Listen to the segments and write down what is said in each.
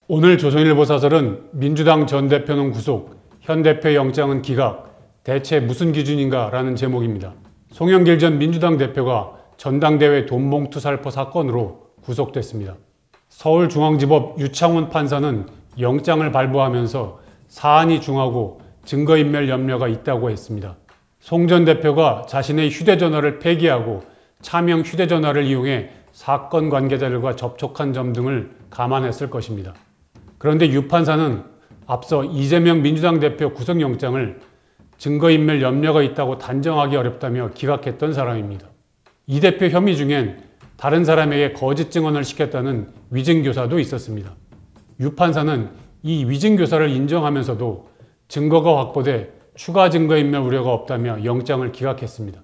오늘 조선일보 사설은 민주당 전 대표는 구속, 현 대표 영장은 기각, 대체 무슨 기준인가 라는 제목입니다. 송영길 전 민주당 대표가 전당대회 돈봉투 살포 사건으로 구속됐습니다. 서울중앙지법 유창훈 판사는 영장을 발부하면서 사안이 중하고 증거인멸 염려가 있다고 했습니다. 송 전 대표가 자신의 휴대전화를 폐기하고 차명 휴대전화를 이용해 사건 관계자들과 접촉한 점 등을 감안했을 것입니다. 그런데 유 판사는 앞서 이재명 민주당 대표 구속영장을 증거인멸 염려가 있다고 단정하기 어렵다며 기각했던 사람입니다. 이 대표 혐의 중엔 다른 사람에게 거짓 증언을 시켰다는 위증교사도 있었습니다. 유 판사는 이 위증교사를 인정하면서도 증거가 확보돼 추가 증거인멸 우려가 없다며 영장을 기각했습니다.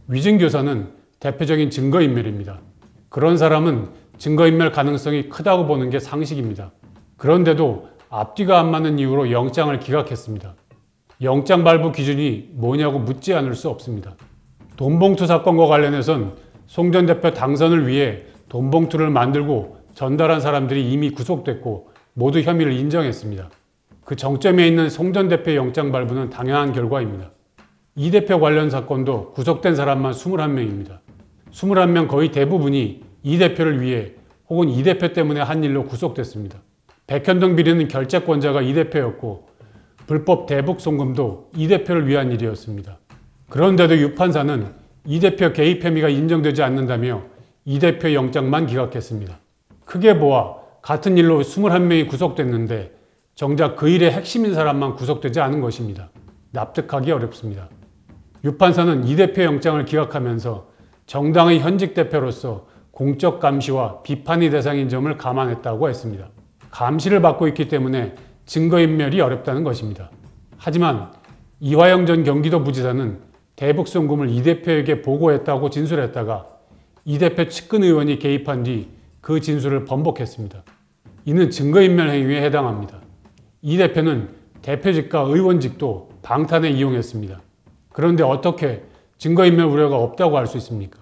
위증교사는 대표적인 증거인멸입니다. 그런 사람은 증거인멸 가능성이 크다고 보는 게 상식입니다. 그런데도 앞뒤가 안 맞는 이유로 영장을 기각했습니다. 영장 발부 기준이 뭐냐고 묻지 않을 수 없습니다. 돈봉투 사건과 관련해선 송 전 대표 당선을 위해 돈봉투를 만들고 전달한 사람들이 이미 구속됐고 모두 혐의를 인정했습니다. 그 정점에 있는 송 전 대표 영장 발부는 당연한 결과입니다. 이 대표 관련 사건도 구속된 사람만 21명입니다. 21명 거의 대부분이 이 대표를 위해 혹은 이 대표 때문에 한 일로 구속됐습니다. 백현동 비리는 결재권자가 이 대표였고 불법 대북 송금도 이 대표를 위한 일이었습니다. 그런데도 유 판사는 이 대표 개입 혐의가 인정되지 않는다며 이 대표 영장만 기각했습니다. 크게 보아 같은 일로 21명이 구속됐는데 정작 그 일의 핵심인 사람만 구속되지 않은 것입니다. 납득하기 어렵습니다. 유 판사는 이 대표 영장을 기각하면서 정당의 현직 대표로서 공적 감시와 비판의 대상인 점을 감안했다고 했습니다. 감시를 받고 있기 때문에 증거인멸이 어렵다는 것입니다. 하지만 이화영 전 경기도 부지사는 대북 송금을 이 대표에게 보고했다고 진술했다가 이 대표 측근 의원이 개입한 뒤 그 진술을 번복했습니다. 이는 증거인멸 행위에 해당합니다. 이 대표는 대표직과 의원직도 방탄에 이용했습니다. 그런데 어떻게 증거인멸 우려가 없다고 할 수 있습니까?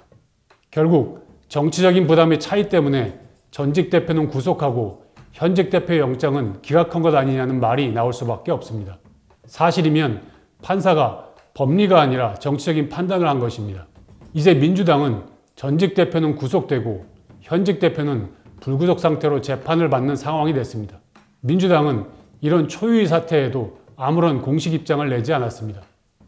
결국 정치적인 부담의 차이 때문에 전직 대표는 구속하고 현직 대표 영장은 기각한 것 아니냐는 말이 나올 수밖에 없습니다. 사실이면 판사가 법리가 아니라 정치적인 판단을 한 것입니다. 이제 민주당은 전직 대표는 구속되고 현직 대표는 불구속 상태로 재판을 받는 상황이 됐습니다. 민주당은 이런 초유의 사태에도 아무런 공식 입장을 내지 않았습니다.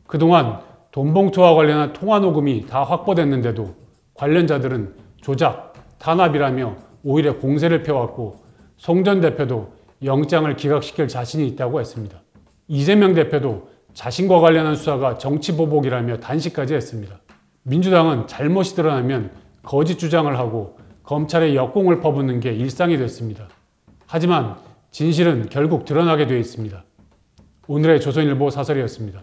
그동안 돈봉투와 관련한 통화 녹음이 다 확보됐는데도 관련자들은 조작, 탄압이라며 오히려 공세를 펴왔고 송 전 대표도 영장을 기각시킬 자신이 있다고 했습니다. 이재명 대표도 자신과 관련한 수사가 정치보복이라며 단식까지 했습니다. 민주당은 잘못이 드러나면 거짓 주장을 하고 검찰에 역공을 퍼붓는 게 일상이 됐습니다. 하지만 진실은 결국 드러나게 되어 있습니다. 오늘의 조선일보 사설이었습니다.